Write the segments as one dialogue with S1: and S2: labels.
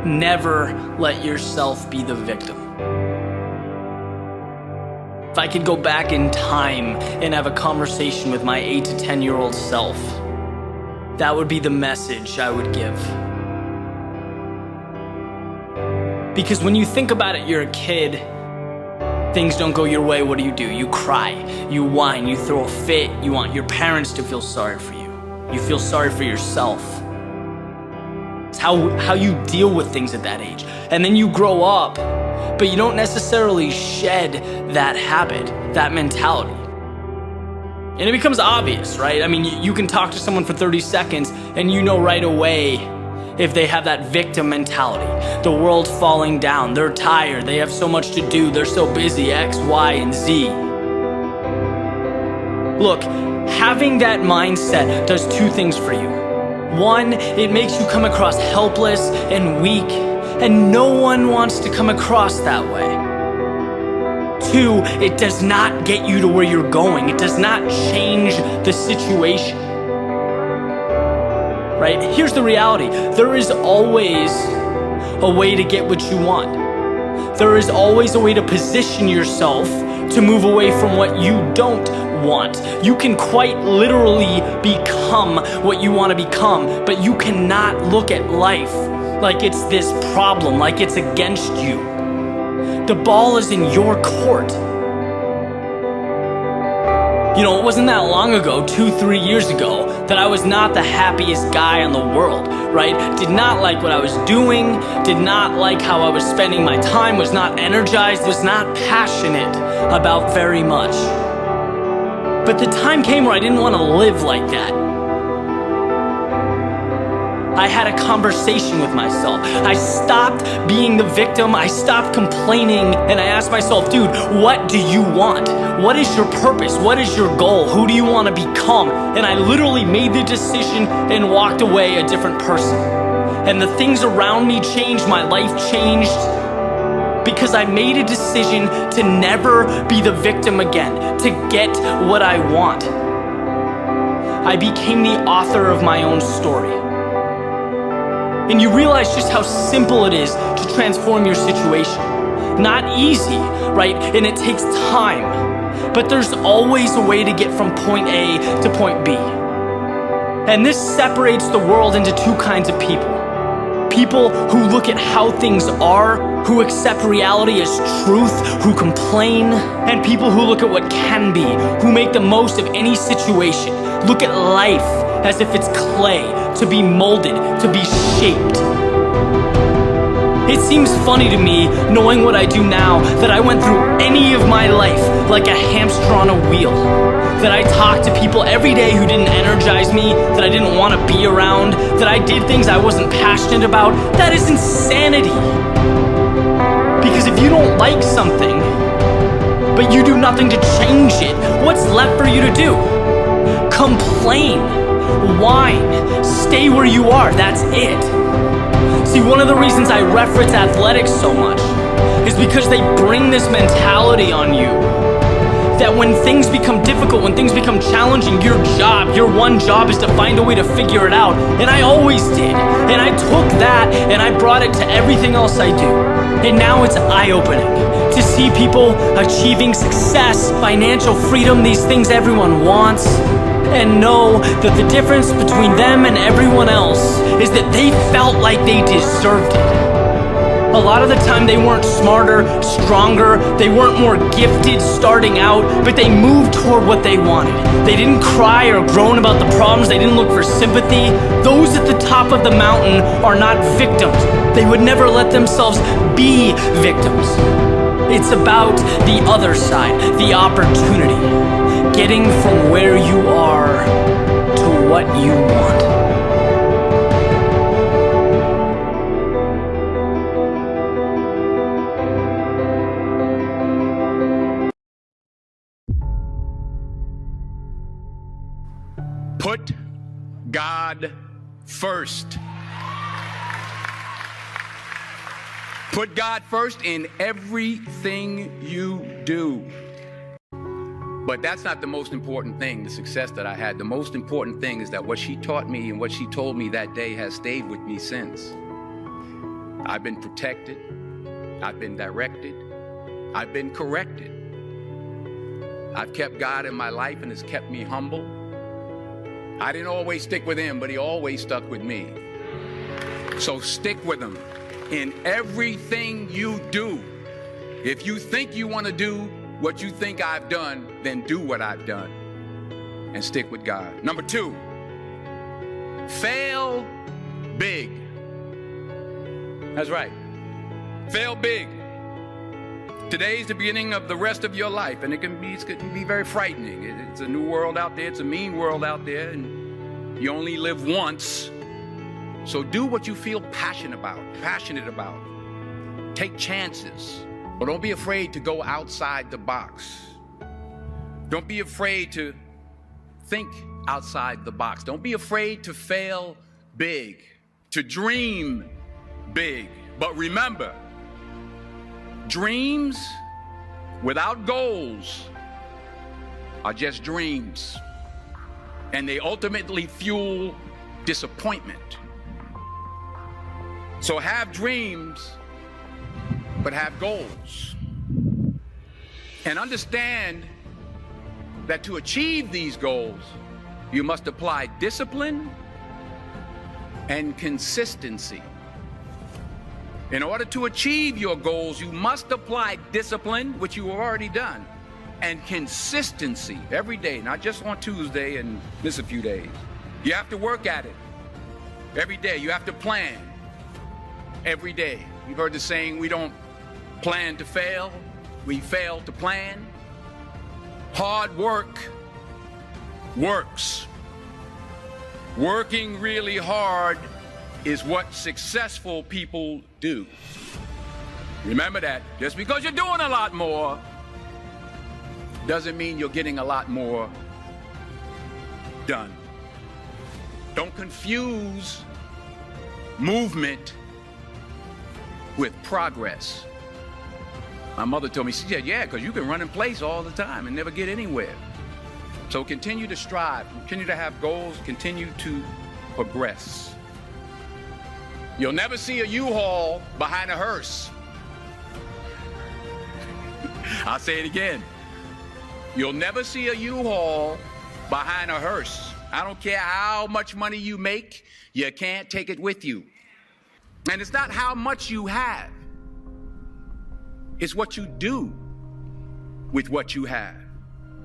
S1: Never let yourself be the victim. If I could go back in time and have a conversation with my 8 to 10-year-old self, that would be the message I would give. Because when you think about it, you're a kid, things don't go your way, what do? You cry, you whine, you throw a fit, you want your parents to feel sorry for you. You feel sorry for yourself. It's how you deal with things at that age. And then you grow up, but you don't necessarily shed that habit, that mentality. And it becomes obvious, right? I mean, you can talk to someone for 30 seconds and you know right away if they have that victim mentality. The world's falling down, they're tired, they have so much to do, they're so busy, X, Y, and Z. Look, having that mindset does two things for you. One, it makes you come across helpless and weak, and no one wants to come across that way. Two, it does not get you to where you're going. It does not change the situation. Right? Here's the reality. There is always a way to get what you want. There is always a way to position yourself to move away from what you don't want. You can quite literally become what you want to become, but you cannot look at life like it's this problem, like it's against you. The ball is in your court. You know, it wasn't that long ago, 2-3 years ago, that I was not the happiest guy in the world, right? Did not like what I was doing, did not like how I was spending my time, was not energized, was not passionate about very much. But the time came where I didn't want to live like that. I had a conversation with myself. I stopped being the victim, I stopped complaining, and I asked myself, dude, what do you want? What is your purpose? What is your goal? Who do you want to become? And I literally made the decision and walked away a different person. And the things around me changed, my life changed, because I made a decision to never be the victim again, to get what I want. I became the author of my own story. And you realize just how simple it is to transform your situation. Not easy, right? And it takes time. But there's always a way to get from point A to point B. And this separates the world into two kinds of people. People who look at how things are, who accept reality as truth, who complain, and people who look at what can be, who make the most of any situation, look at life as if it's clay, to be molded, to be shaped. It seems funny to me, knowing what I do now, that I went through any of my life like a hamster on a wheel. That I talked to people every day who didn't energize me, that I didn't want to be around, that I did things I wasn't passionate about. That is insanity. Because if you don't like something, but you do nothing to change it, what's left for you to do? Complain, whine, stay where you are, that's it. See, one of the reasons I reference athletics so much is because they bring this mentality on you that when things become difficult, when things become challenging, your one job is to find a way to figure it out. And I always did. And I took that and I brought it to everything else I do. And now it's eye-opening to see people achieving success, financial freedom, these things everyone wants, and know that the difference between them and everyone else is that they felt like they deserved it. A lot of the time they weren't smarter, stronger, they weren't more gifted starting out, but they moved toward what they wanted. They didn't cry or groan about the problems, they didn't look for sympathy. Those at the top of the mountain are not victims. They would never let themselves be victims. It's about the other side, the opportunity. Getting from where you are to what you want.
S2: Put God first. Put God first in everything you do. But that's not the most important thing, the success that I had. The most important thing is that what she taught me and what she told me that day has stayed with me since. I've been protected. I've been directed. I've been corrected. I've kept God in my life and has kept me humble. I didn't always stick with him, but he always stuck with me. So stick with him in everything you do. If you think you want to do what you think I've done, then do what I've done and stick with God. Number 2, fail big. That's right. Fail big. Today's the beginning of the rest of your life, and it can be very frightening. It's a new world out there. It's a mean world out there, and you only live once. So do what you feel passionate about. Take chances, but don't be afraid to go outside the box. Don't be afraid to think outside the box. Don't be afraid to fail big, to dream big. But remember, dreams without goals are just dreams, and they ultimately fuel disappointment. So have dreams, but have goals. And understand that to achieve these goals, you must apply discipline and consistency. In order to achieve your goals, you must apply discipline, which you have already done, and consistency every day, not just on Tuesday and miss a few days. You have to work at it every day. You have to plan every day. You've heard the saying, we don't plan to fail, we fail to plan. Hard work works. Working really hard is what successful people do. Remember that. Just because you're doing a lot more doesn't mean you're getting a lot more done. Don't confuse movement with progress. My mother told me, she said, yeah, because you can run in place all the time and never get anywhere. So continue to strive, continue to have goals, continue to progress. You'll never see a U-Haul behind a hearse. I'll say it again. You'll never see a U-Haul behind a hearse. I don't care how much money you make, you can't take it with you. And it's not how much you have. It's what you do with what you have.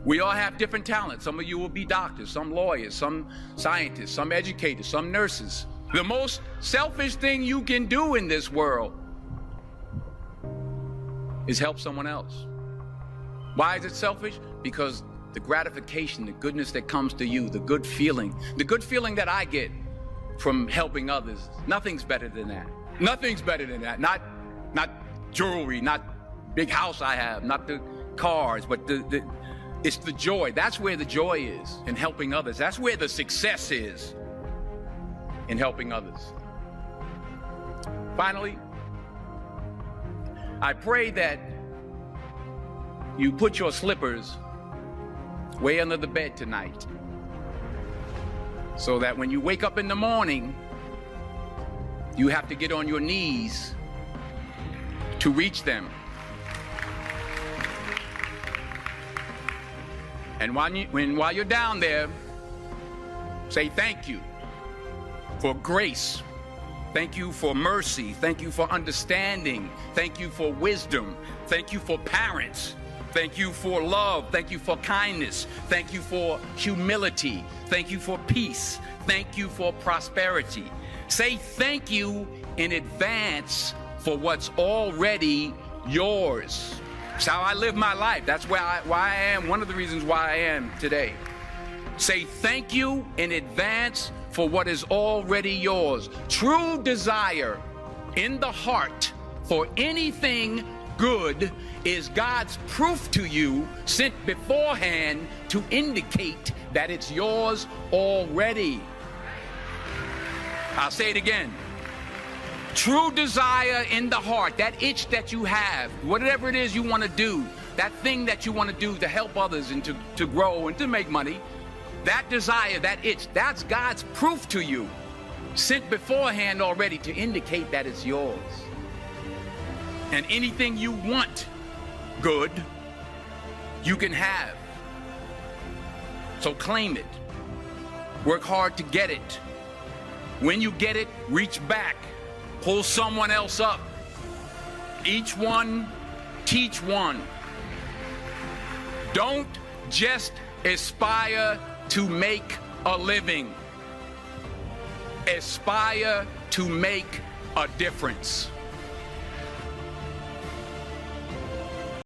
S2: We all have different talents. Some of you will be doctors, some lawyers, some scientists, some educators, some nurses. The most selfish thing you can do in this world is help someone else. Why is it selfish? Because the gratification, the goodness that comes to you, the good feeling that I get from helping others, nothing's better than that. Nothing's better than that. Not jewelry, not big house I have, not the cars, but it's the joy. That's where the joy is, in helping others. That's where the success is, in helping others. Finally, I pray that you put your slippers way under the bed tonight, so that when you wake up in the morning, you have to get on your knees to reach them. And while you're down there, say thank you for grace. Thank you for mercy. Thank you for understanding. Thank you for wisdom. Thank you for parents. Thank you for love. Thank you for kindness. Thank you for humility. Thank you for peace. Thank you for prosperity. Say thank you in advance for what's already yours. That's how I live my life. That's why I am, one of the reasons why I am today. Say thank you in advance for what is already yours. True desire in the heart for anything good is God's proof to you, sent beforehand to indicate that it's yours already. I'll say it again. True desire in the heart, that itch that you have, whatever it is you want to do, that thing that you want to do to help others and to grow and to make money, that desire, that itch, that's God's proof to you sent beforehand already to indicate that it's yours. And anything you want good, you can have. So claim it. Work hard to get it. When you get it, reach back. Pull someone else up. Each one, teach one. Don't just aspire to make a living. Aspire to make a difference.